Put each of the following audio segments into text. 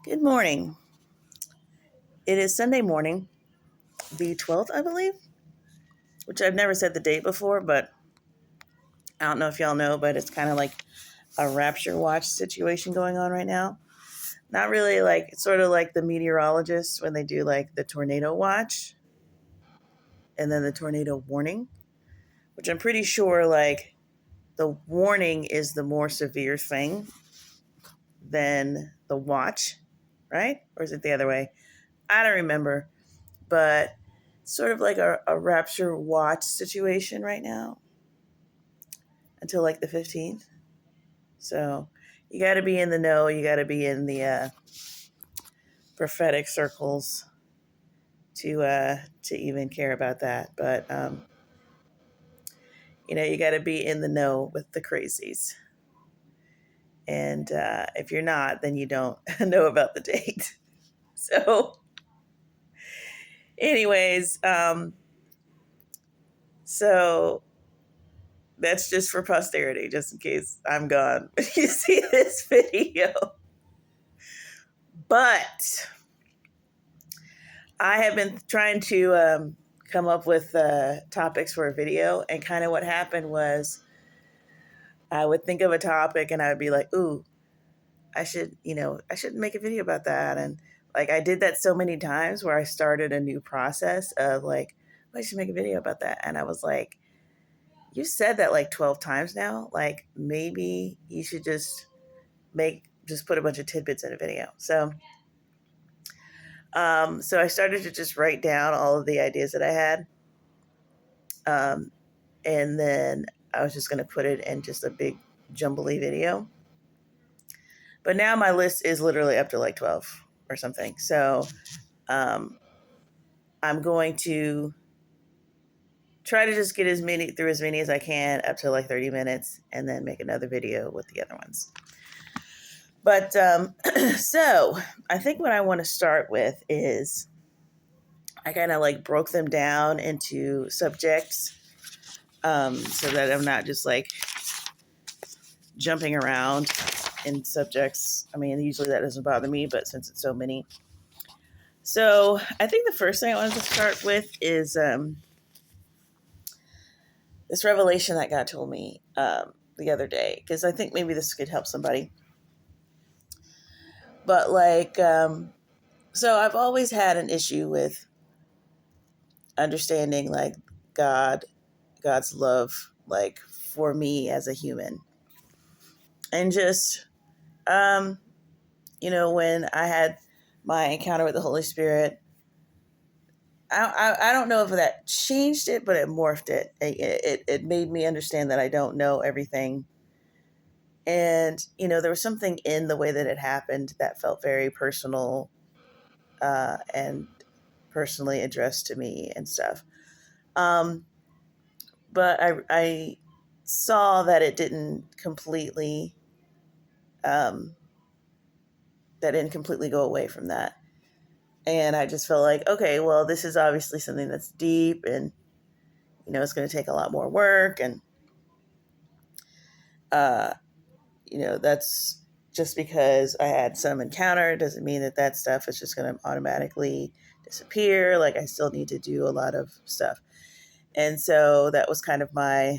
Good morning. It is Sunday morning, the 12th, I believe, which I've never said the date before, but I don't know if y'all know, but it's kind of like a rapture watch situation going on right now. Not really like, it's sort of like the meteorologists when they do like the tornado watch and then the tornado warning, which I'm pretty sure like the warning is the more severe thing than the watch, right? Or is it the other way? I don't remember, but sort of like a rapture watch situation right now until like the 15th. So you got to be in the know. You got to be in the prophetic circles to even care about that. But you got to be in the know with the crazies. And if you're not, then you don't know about the date. So, anyways, so that's just for posterity, just in case I'm gone when you see this video. But I have been trying to come up with topics for a video, and kind of what happened was I would think of a topic and I would be like, ooh, I should make a video about that. And like I did that so many times where I started a new process of like, I should make a video about that. And I was like, you said that like 12 times now. Like maybe you should just put a bunch of tidbits in a video. So I started to just write down all of the ideas that I had. And then I was just going to put it in just a big jumbly video. But now my list is literally up to like 12 or something. So I'm going to try to just get as many as I can up to like 30 minutes and then make another video with the other ones. But so I think what I want to start with is I kind of like broke them down into subjects so that I'm not just like jumping around in subjects. I mean, usually that doesn't bother me, but since it's so many. So I think the first thing I wanted to start with is this revelation that God told me the other day, because I think maybe this could help somebody. But like, so I've always had an issue with understanding like God's love, like for me as a human. And just, when I had my encounter with the Holy Spirit, I don't know if that changed it, but it morphed it. It made me understand that I don't know everything. And, there was something in the way that it happened that felt very personal and personally addressed to me and stuff. But I saw that it didn't completely go away from that. And I just felt like, okay, well, this is obviously something that's deep and, it's going to take a lot more work. And, that's just because I had some encounter doesn't mean that stuff is just going to automatically disappear. Like I still need to do a lot of stuff. And so that was kind of my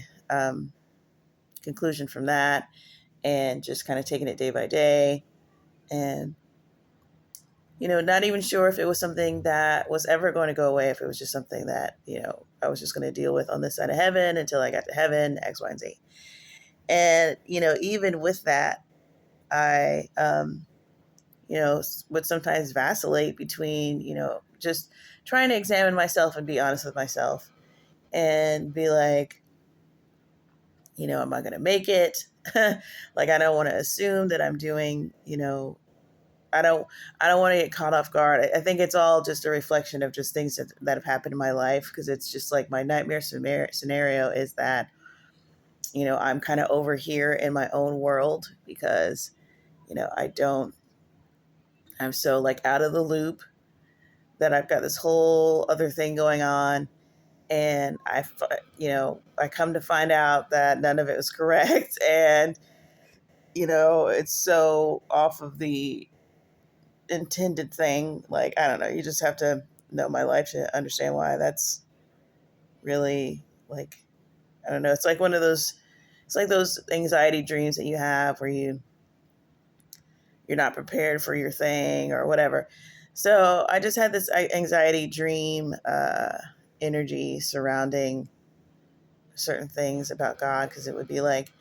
conclusion from that, and just kind of taking it day by day. And, not even sure if it was something that was ever going to go away, if it was just something that, I was just going to deal with on this side of heaven until I got to heaven, X, Y, and Z. And, even with that, I, would sometimes vacillate between, just trying to examine myself and be honest with myself and be like, am I going to make it? Like, I don't want to assume that I'm doing, I don't want to get caught off guard. I think it's all just a reflection of just things that have happened in my life. Cause it's just like my nightmare scenario is that, I'm kind of over here in my own world because, I'm so like out of the loop that I've got this whole other thing going on. And I come to find out that none of it was correct. And, it's so off of the intended thing. Like, I don't know. You just have to know my life to understand why that's really like, I don't know. It's like one of those, it's like those anxiety dreams that you have where you're not prepared for your thing or whatever. So I just had this anxiety dream energy surrounding certain things about God, because it would be like,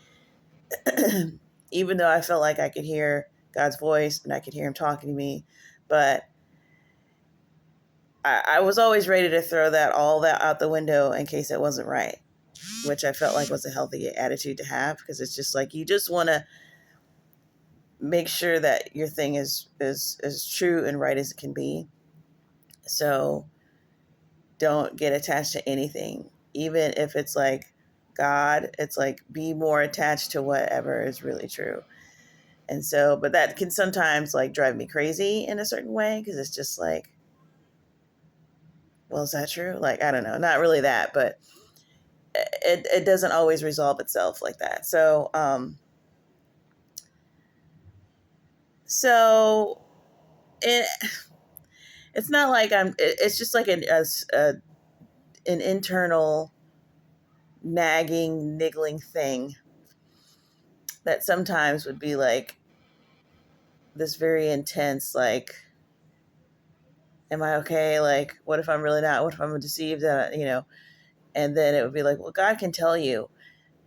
even though I felt like I could hear God's voice and I could hear him talking to me, but I was always ready to throw all that out the window in case it wasn't right, which I felt like was a healthy attitude to have, because it's just like you just want to make sure that your thing is true and right as it can be. So don't get attached to anything, even if it's like God. It's like be more attached to whatever is really true. And so, but that can sometimes like drive me crazy in a certain way, because it's just like, well, is that true? Like, I don't know, not really that, but it doesn't always resolve itself like that. So it it's not like it's just like an internal nagging, niggling thing that sometimes would be like this very intense, like, am I okay? Like, what if I'm really not? What if I'm deceived? And then it would be like, well, God can tell you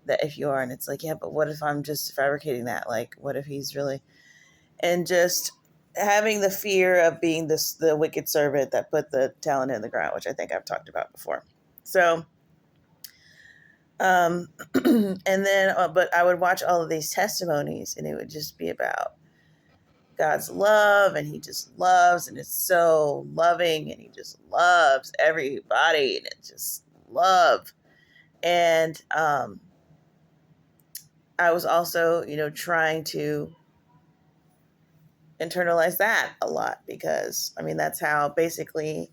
that if you are. And it's like, yeah, but what if I'm just fabricating that? Like, what if he's really, and just having the fear of being the wicked servant that put the talent in the ground, which I think I've talked about before. So, and then, but I would watch all of these testimonies, and it would just be about God's love, and he just loves, and it's so loving, and he just loves everybody, and it's just love. And I was also, trying to internalize that a lot, because I mean that's how basically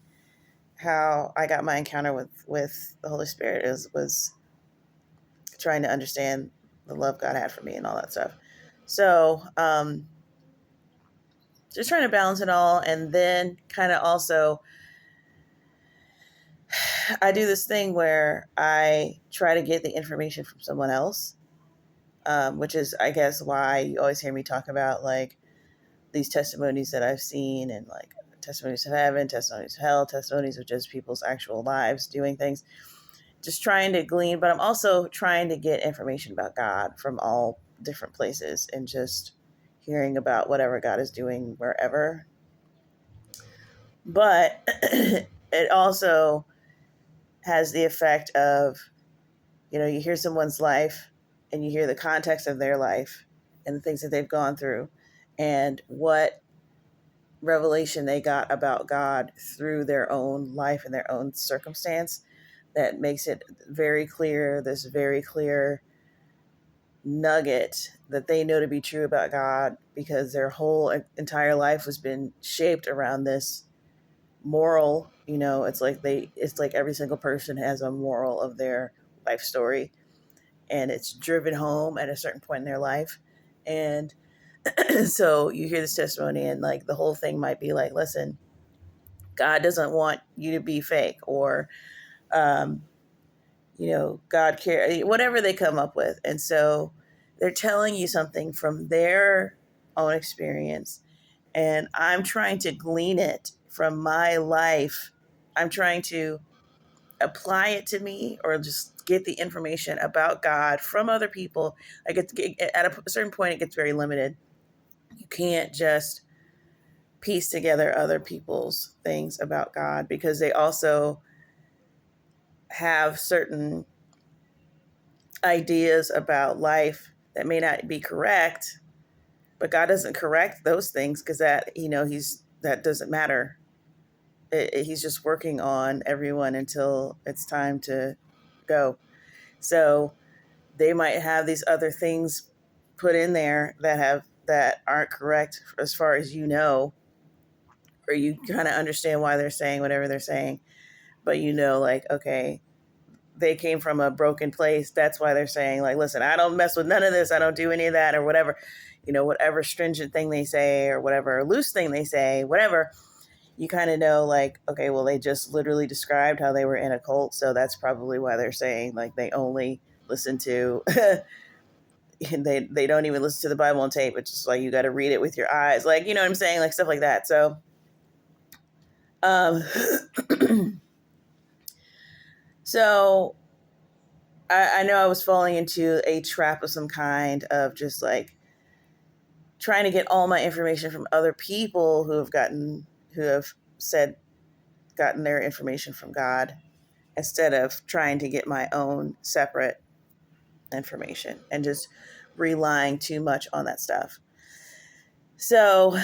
how I got my encounter with the Holy Spirit was trying to understand the love God had for me and all that stuff. So just trying to balance it all, and then kind of also I do this thing where I try to get the information from someone else, which is, I guess, why you always hear me talk about like these testimonies that I've seen, and like testimonies of heaven, testimonies of hell, testimonies of just people's actual lives doing things. Just trying to glean, but I'm also trying to get information about God from all different places, and just hearing about whatever God is doing wherever. But it also has the effect of, you hear someone's life and you hear the context of their life and the things that they've gone through and what revelation they got about God through their own life and their own circumstance, that makes it very clear, this very clear nugget that they know to be true about God, because their whole entire life has been shaped around this moral. It's like every single person has a moral of their life story, and it's driven home at a certain point in their life. And so you hear this testimony, and like the whole thing might be like, listen, God doesn't want you to be fake, or um, God care, whatever they come up with. And so they're telling you something from their own experience, and I'm trying to glean it from my life. I'm trying to apply it to me, or just get the information about God from other people. Like at a certain point, it gets very limited. You can't just piece together other people's things about God, because they also have certain ideas about life that may not be correct, but God doesn't correct those things, because that doesn't matter. He's just working on everyone until it's time to go. So they might have these other things put in there that aren't correct as far as or you kind of understand why they're saying whatever they're saying, but like, okay, they came from a broken place. That's why they're saying like, listen, I don't mess with none of this. I don't do any of that or whatever. whatever stringent thing they say or whatever loose thing they say, whatever, you kind of know, like, okay, well, they just literally described how they were in a cult. So that's probably why they're saying, like, they only listen to, they don't even listen to the Bible on tape. It's just like, you got to read it with your eyes. Like, you know what I'm saying? Like, stuff like that. So, um, so I know I was falling into a trap of some kind of just like trying to get all my information from other people who have said, gotten their information from God, instead of trying to get my own separate information and just relying too much on that stuff. So,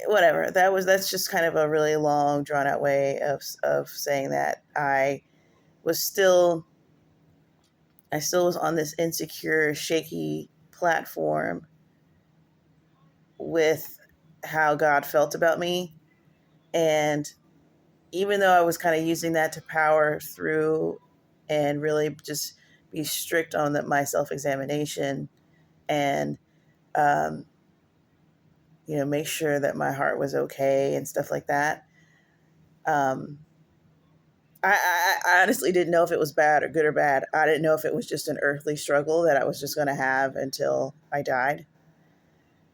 whatever. That's just kind of a really long, drawn out way of saying that I still was on this insecure, shaky platform with how God felt about me. And even though I was kind of using that to power through and really just be strict on my self-examination and, um, make sure that my heart was okay and stuff like that. Um, I honestly didn't know if it was bad or good or bad. I didn't know if it was just an earthly struggle that I was just going to have until I died.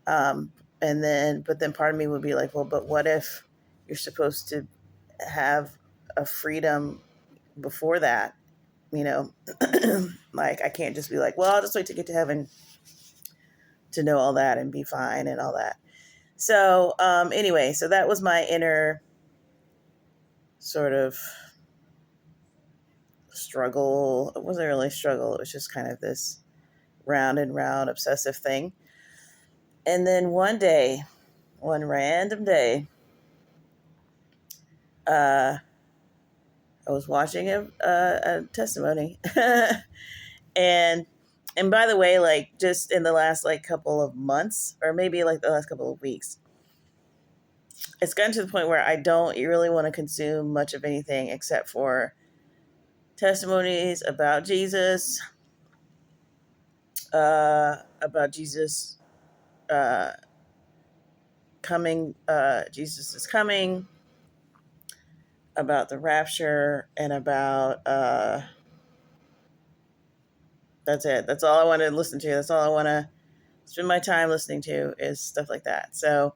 Um, but then part of me would be like, well, but what if you're supposed to have a freedom before that? Like, I can't just be like, well, I'll just wait to get to heaven to know all that and be fine and all that. So, anyway, so that was my inner sort of struggle. It wasn't really a struggle. It was just kind of this round and round obsessive thing. And then one random day, I was watching a testimony, and by the way, like, just in the last like couple of months, or maybe like the last couple of weeks, it's gotten to the point where I don't really want to consume much of anything except for testimonies about Jesus, uh, coming. Jesus is coming. About the rapture, and about that's it. That's all I want to listen to. That's all I want to spend my time listening to, is stuff like that. So,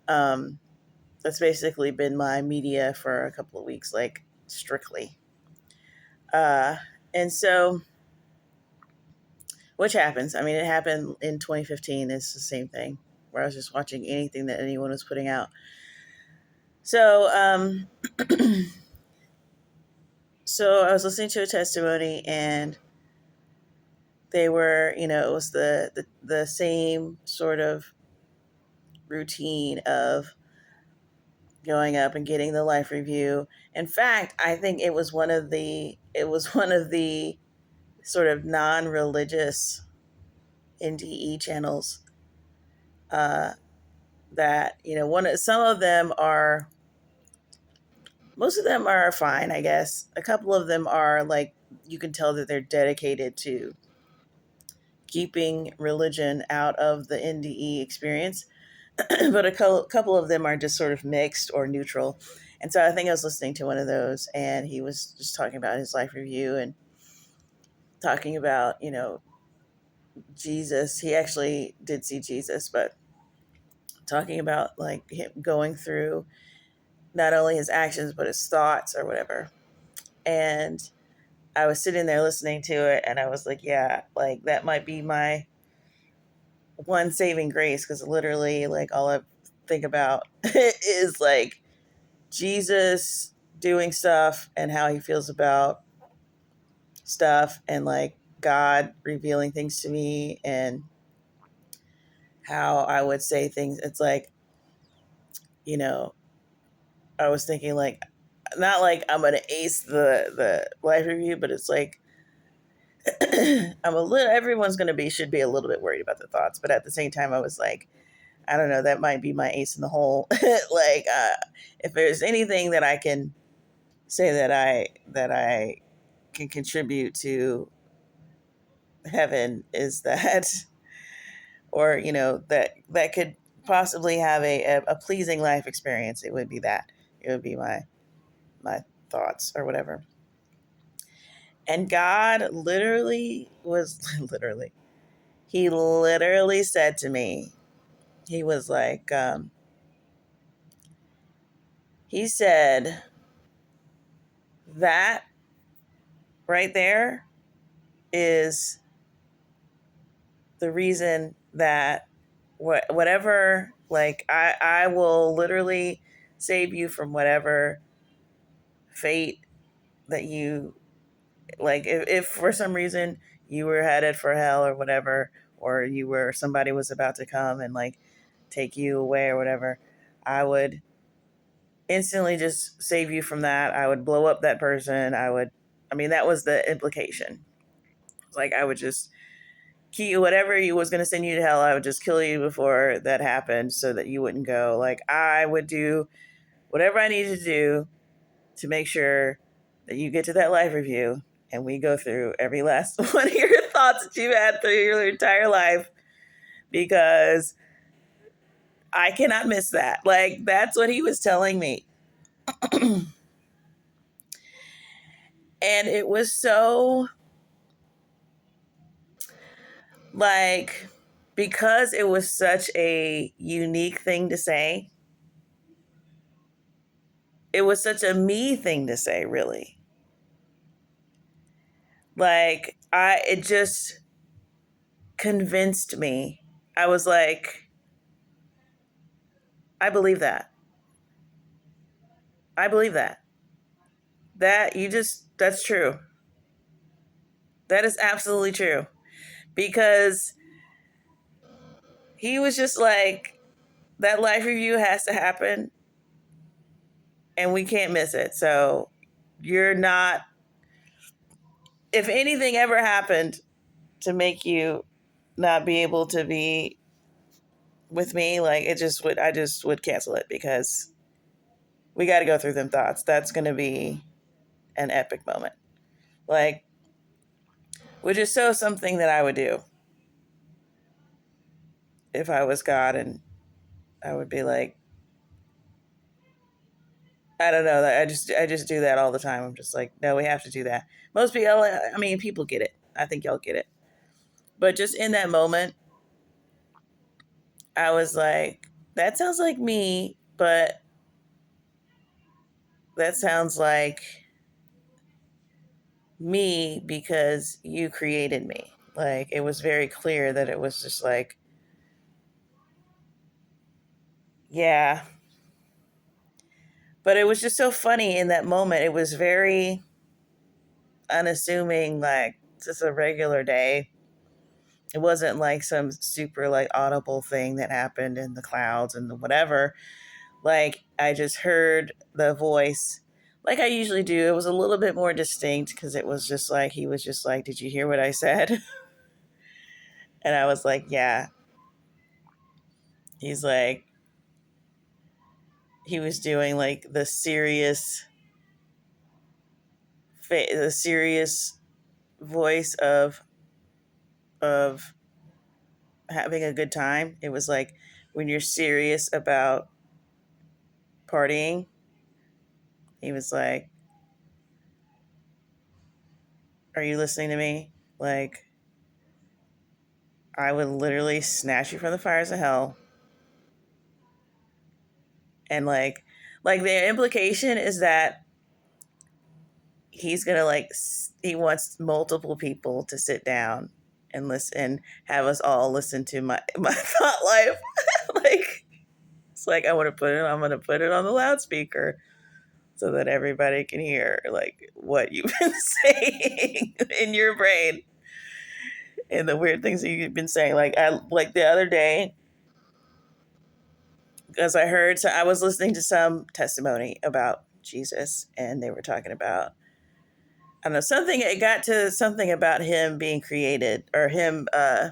that's basically been my media for a couple of weeks, like, strictly. Uh, and so, which happens. I mean, it happened in 2015. It's the same thing, where I was just watching anything that anyone was putting out. So, so I was listening to a testimony, and they were, it was the same sort of routine of going up and getting the life review. In fact, I think it was one of the sort of non-religious NDE channels, that, some of them are, most of them are fine, I guess. A couple of them are like, you can tell that they're dedicated to keeping religion out of the NDE experience. But a couple of them are just sort of mixed or neutral. And so I think I was listening to one of those, and he was just talking about his life review and talking about, Jesus. He actually did see Jesus, but talking about like him going through not only his actions, but his thoughts or whatever. And I was sitting there listening to it, and I was like, yeah, like, that might be my one saving grace, because literally, like, all I think about is like Jesus doing stuff and how he feels about stuff, and like God revealing things to me, and how I would say things. It's like, you know, I was thinking, like, not like I'm gonna ace the life review, but it's like, everyone's should be a little bit worried about the thoughts, but at the same time, I was like, I don't know, that might be my ace in the hole. Like, if there's anything that I can say that I can contribute to heaven, is that or that could possibly have a pleasing life experience, it would be that. It would be my thoughts or whatever. And God literally was literally, he literally said to me, he was like, he said, that right there is the reason that whatever, like, I will literally save you from whatever fate that you, like, if for some reason you were headed for hell or whatever, or somebody was about to come and like take you away or whatever, I would instantly just save you from that. I would blow up that person. I mean, that was the implication. Like, I would just whatever you was going to send you to hell, I would just kill you before that happened so that you wouldn't go. Like, I would do whatever I needed to do to make sure that you get to that life review and we go through every last one of your thoughts that you've had through your entire life, because I cannot miss that. Like, that's what he was telling me. And it was so, like, because it was such a unique thing to say, it was such a me thing to say, really. Like, it just convinced me. I was like, I believe that. I believe that. That's true. That is absolutely true. Because he was just like, that life review has to happen and we can't miss it. So you're not, if anything ever happened to make you not be able to be with me, like, I just would cancel it, because we got to go through them thoughts. That's going to be an epic moment. Like, which is so something that I would do if I was God, and I would be like, I don't know. I just do that all the time. I'm just like, no, we have to do that. Most people, I mean, people get it. I think y'all get it. But just in that moment, I was like, that sounds like me, but that sounds like me because you created me. Like, it was very clear that it was just like, yeah. But it was just so funny in that moment. It was very unassuming, like just a regular day. It wasn't like some super like audible thing that happened in the clouds and the whatever. Like, I just heard the voice like I usually do. It was a little bit more distinct because it was just like, he was just like, did you hear what I said? And I was like, yeah. He's like, he was doing like the serious voice of having a good time. It was like, when you're serious about partying, he was like, are you listening to me? Like, I would literally snatch you from the fires of hell. And like the implication is that he's gonna like, he wants multiple people to sit down and listen, and have us all listen to my thought life. Like, it's like, I'm gonna put it on the loudspeaker so that everybody can hear like what you've been saying in your brain, and the weird things that you've been saying. Like the other day, because I was listening to some testimony about Jesus, and they were talking about, I don't know, something, it got to something about him being created, or him, I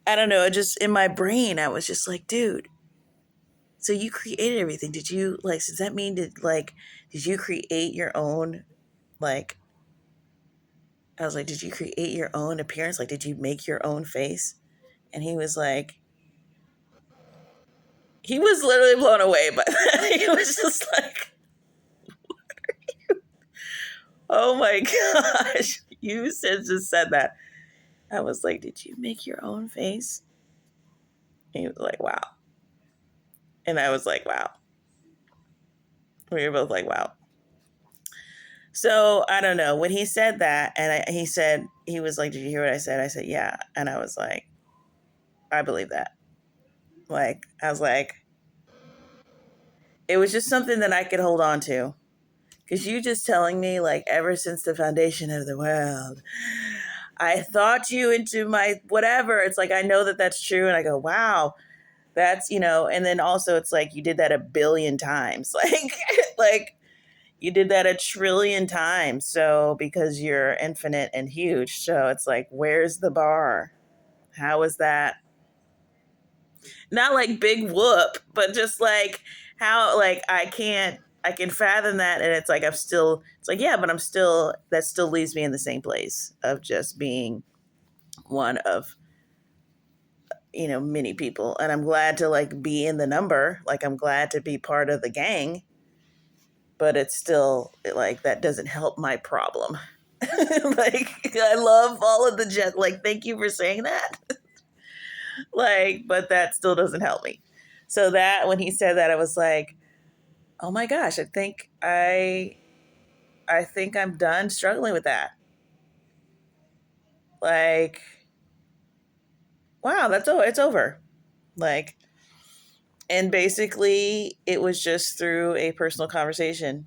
don't know, just in my brain, I was just like, dude, so you created everything. Did you, like, does that mean, did you create your own, like, I was like, did you create your own appearance? Like, did you make your own face? And he was like, he was literally blown away by that. He was just like, oh my gosh, you just said that. I was like, did you make your own face? And he was like, wow. And I was like, wow. We were both like, wow. So I don't know. When he said that, and he said, he was like, did you hear what I said? I said, yeah. And I was like, I believe that. Like, I was like, it was just something that I could hold on to. Because you just telling me, like, ever since the foundation of the world, I thought you into my whatever. It's like, I know that that's true. And I go, wow, that's, and then also it's like, you did that a billion times. Like you did that a trillion times. So because you're infinite and huge. So it's like, where's the bar? How is that? Not like big whoop, but just like how, like, I can fathom that. And it's like, it's like, yeah, but that still leaves me in the same place of just being one of, many people. And I'm glad to like be in the number. Like, I'm glad to be part of the gang, but it's still like, that doesn't help my problem. Like, I love all of the like, thank you for saying that. Like, but that still doesn't help me. So that, when he said that, I was like, oh my gosh, I think I'm done struggling with that. Like, wow, it's over. Like, and basically it was just through a personal conversation.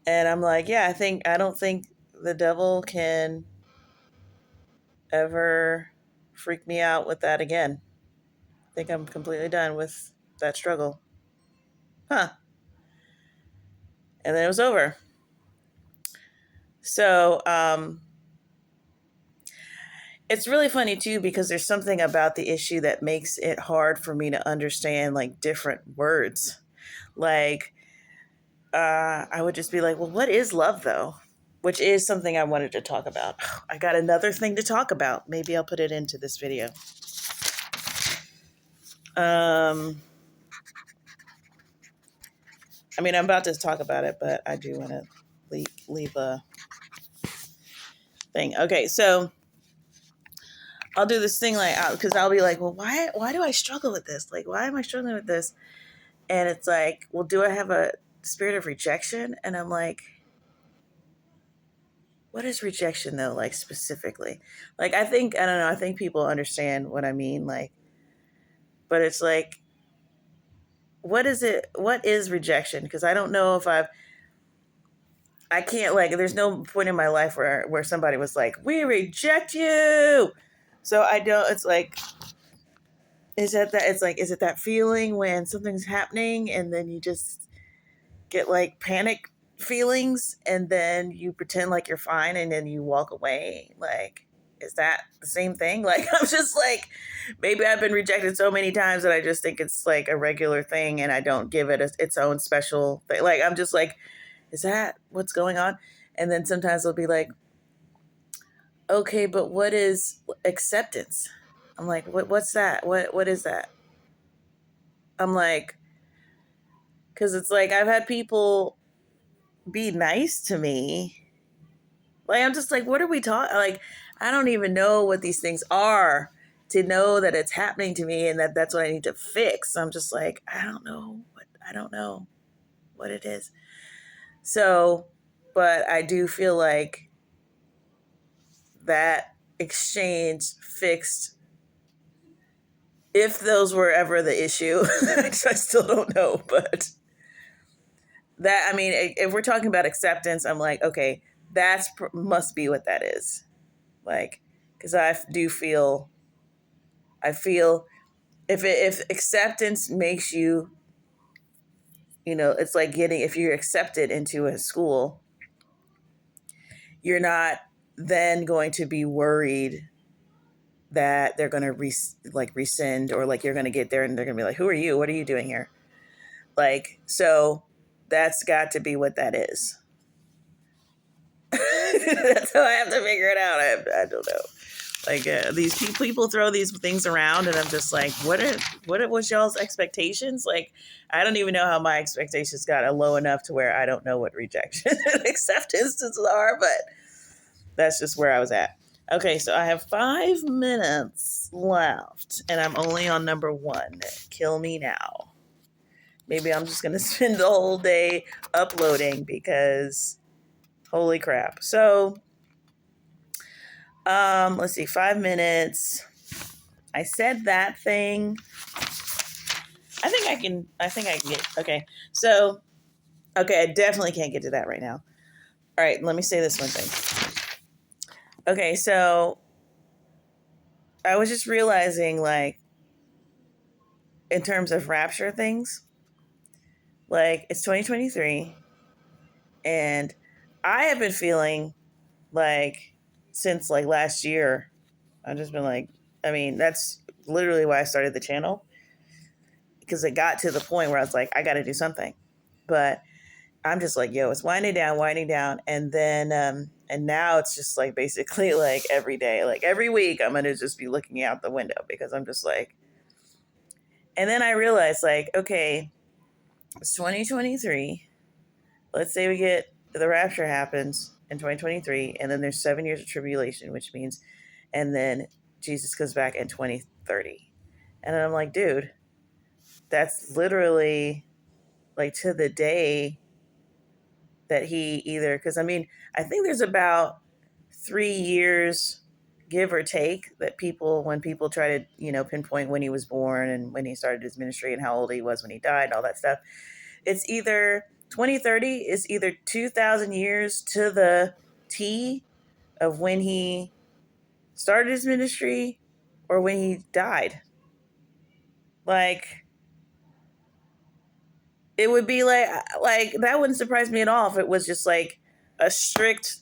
And I'm like, yeah, I don't think the devil can ever freak me out with that again. I think I'm completely done with that struggle. Huh. And then it was over. So, it's really funny too, because there's something about the issue that makes it hard for me to understand like different words. Like, I would just be like, well, what is love though? Which is something I wanted to talk about. I got another thing to talk about. Maybe I'll put it into this video. I mean, I'm about to talk about it, but I do want to leave a thing. Okay, so I'll do this thing like, because I'll be like, well, why do I struggle with this? Like, why am I struggling with this? And it's like, well, do I have a spirit of rejection? And I'm like, what is rejection though? Like, specifically, like, I don't know. I think people understand what I mean. Like, but it's like, what is it? What is rejection? Because I don't know if I can't, like, there's no point in my life where somebody was like, we reject you. So I don't, it's like, is it that feeling when something's happening and then you just get like panic feelings and then you pretend like you're fine and then you walk away? Like, is that the same thing? Like, I'm just like, maybe I've been rejected so many times that I just think it's like a regular thing and I don't give it its own special thing. Like, I'm just like, is that what's going on? And then sometimes they'll be like, okay, but what is acceptance? I'm like, what's that? What is that? I'm like, because it's like, I've had people be nice to me. Like, I'm just like, what are we talking? Like, I don't even know what these things are to know that it's happening to me and that's what I need to fix. I'm just like, I don't know what it is. So, but I do feel like that exchange fixed, if those were ever the issue. I still don't know, but that, I mean, if we're talking about acceptance, I'm like, okay, must be what that is. Like, because I feel if acceptance makes you, it's like if you're accepted into a school, you're not then going to be worried that they're going to rescind, or like you're going to get there and they're going to be like, who are you? What are you doing here? Like, so that's got to be what that is. That's how I have to figure it out. I don't know. Like these people throw these things around, and I'm just like, what was y'all's expectations? Like, I don't even know how my expectations got low enough to where I don't know what rejection and acceptances are, but that's just where I was at. Okay, so I have 5 minutes left, and I'm only on number one. Kill me now. Maybe I'm just gonna spend the whole day uploading because holy crap. So, let's see, 5 minutes. I said that thing. I think I can get, okay. So, okay, I definitely can't get to that right now. All right, let me say this one thing. Okay, so I was just realizing, like, in terms of rapture things, like, it's 2023, and I have been feeling like since like last year, I've just been like, I mean, that's literally why I started the channel, because it got to the point where I was like, I got to do something. But I'm just like, yo, it's winding down. And then, and now it's just like basically like every day, like every week, I'm going to just be looking out the window because I'm just like, and then I realized, like, okay, it's 2023. Let's say we get the rapture happens in 2023, and then there's 7 years of tribulation, which means, and then Jesus comes back in 2030. And I'm like, dude, that's literally like to the day that he either, because I mean, I think there's about 3 years, give or take, that people, when people try to, pinpoint when he was born and when he started his ministry and how old he was when he died, all that stuff, it's either 2030 is either 2,000 years to the T of when he started his ministry or when he died. Like, it would be like that wouldn't surprise me at all if it was just like a strict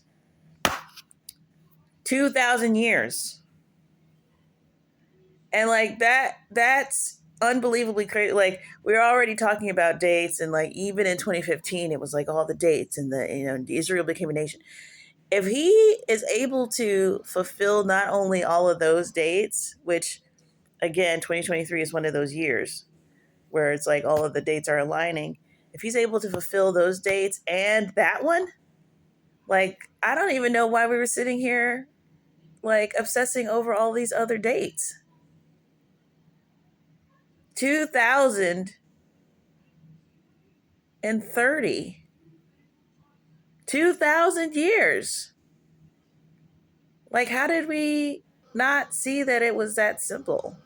2,000 years. And like that's unbelievably crazy. Like, we were already talking about dates, and like even in 2015 it was like all the dates, and Israel became a nation. If he is able to fulfill not only all of those dates, which again 2023 is one of those years where it's like all of the dates are aligning, if he's able to fulfill those dates and that one, like, I don't even know why we were sitting here like obsessing over all these other dates. 2030. 2,000 years. Like, how did we not see that it was that simple?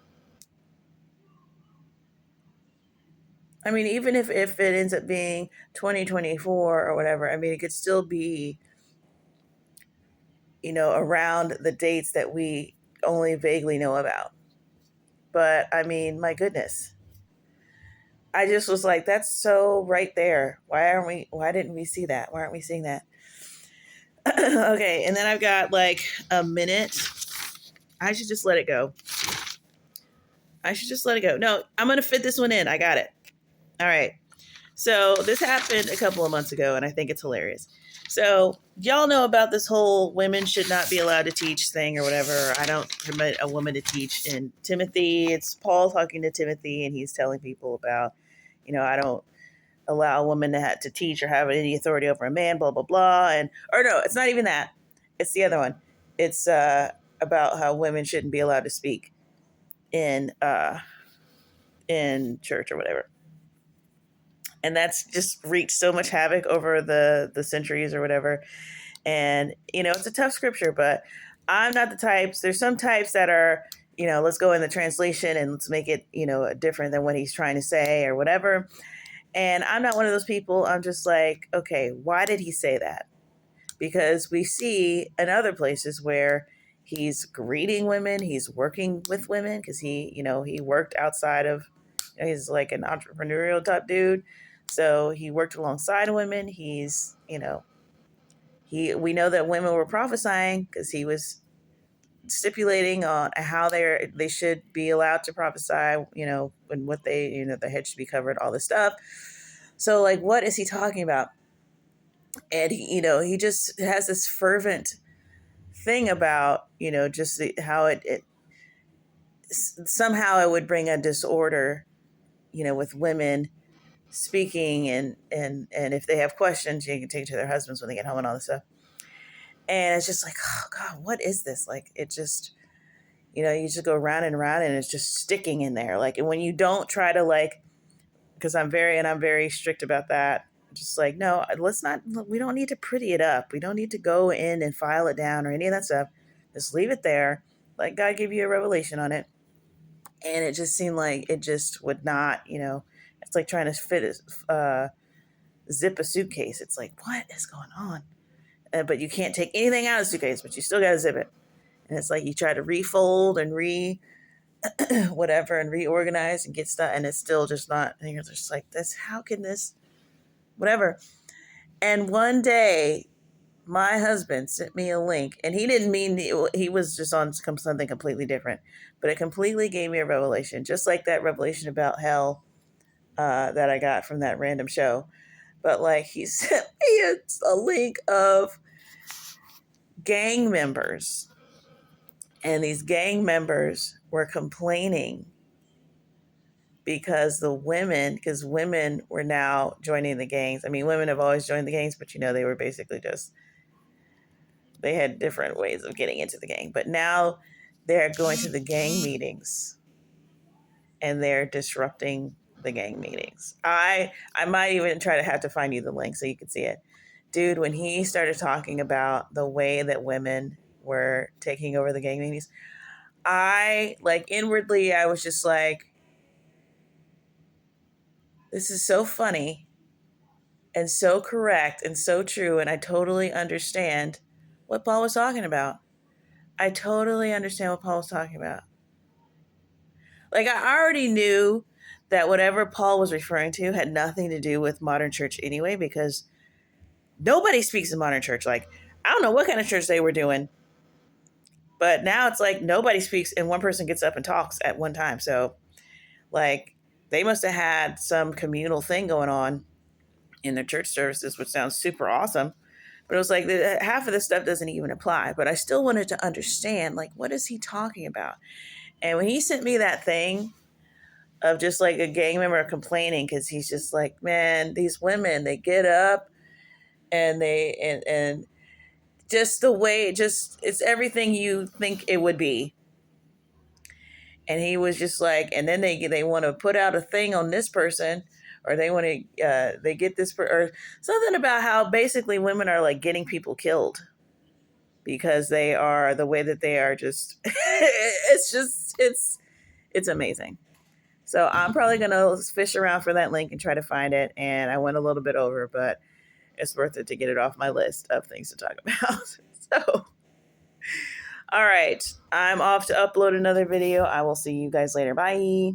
I mean, even if it ends up being 2024 or whatever, I mean, it could still be, around the dates that we only vaguely know about. But I mean, my goodness. I just was like, that's so right there. Why didn't we see that? Why aren't we seeing that? Okay, and then I've got like a minute. I should just let it go. No, I'm going to fit this one in. I got it. All right. So this happened a couple of months ago, and I think it's hilarious. So y'all know about this whole women should not be allowed to teach thing or whatever. I don't permit a woman to teach in Timothy. It's Paul talking to Timothy, and he's telling people about, I don't allow a woman to teach or have any authority over a man, blah, blah, blah. Or no, it's not even that. It's the other one. It's about how women shouldn't be allowed to speak in church or whatever. And that's just wreaked so much havoc over the centuries or whatever. And, it's a tough scripture, but I'm not the types. There's some types that are, let's go in the translation and let's make it, different than what he's trying to say or whatever. And I'm not one of those people. I'm just like, okay, why did he say that? Because we see in other places where he's greeting women, he's working with women, because he worked outside of, he's like an entrepreneurial type dude. So he worked alongside women. He's, we know that women were prophesying because he was stipulating on how they should be allowed to prophesy, and what they, their head should be covered, all this stuff. So like, what is he talking about? And he just has this fervent thing about, just how it somehow it would bring a disorder, with women speaking, and if they have questions, you can take it to their husbands when they get home and all this stuff. And it's just like, oh God, what is this? Like, it just, you just go around and around and it's just sticking in there. Like, and when you don't try to, like, because I'm very strict about that. Just like, no, we don't need to pretty it up. We don't need to go in and file it down or any of that stuff. Just leave it there. Let God give you a revelation on it. And it just seemed like it just would not, it's like trying to zip a suitcase. It's like, what is going on? But you can't take anything out of the suitcase, but you still got to zip it. And it's like you try to refold and whatever and reorganize and get stuff, and it's still just not. And you're just like, how can this, whatever. And one day, my husband sent me a link, and he didn't mean, he was just on something completely different, but it completely gave me a revelation, just like that revelation about hell that I got from that random show. But like, he sent me a link of gang members, and these gang members were complaining because women were now joining the gangs. I mean, women have always joined the gangs, but they were basically just, they had different ways of getting into the gang. But now they're going to the gang meetings and they're disrupting the gang meetings. I might even try to have to find you the link so you can see it. Dude, when he started talking about the way that women were taking over the gang meetings, inwardly, I was just like, this is so funny and so correct and so true. And I totally understand what Paul was talking about. I totally understand what Paul was talking about. Like, I already knew that whatever Paul was referring to had nothing to do with modern church anyway, because nobody speaks in modern church. Like, I don't know what kind of church they were doing, but now it's like nobody speaks and one person gets up and talks at one time. So, like, they must have had some communal thing going on in their church services, which sounds super awesome. But it was like half of this stuff doesn't even apply. But I still wanted to understand, like, what is he talking about? And when he sent me that thing of just like a gang member complaining, because he's just like, man, these women, they get up and and just the way, it's everything you think it would be. And he was just like, and then they want to put out a thing on this person, or they want to, they get this, or something about how basically women are like getting people killed because they are the way that they are. Just, it's amazing. So I'm probably going to fish around for that link and try to find it. And I went a little bit over, but it's worth it to get it off my list of things to talk about. So, all right. I'm off to upload another video. I will see you guys later. Bye.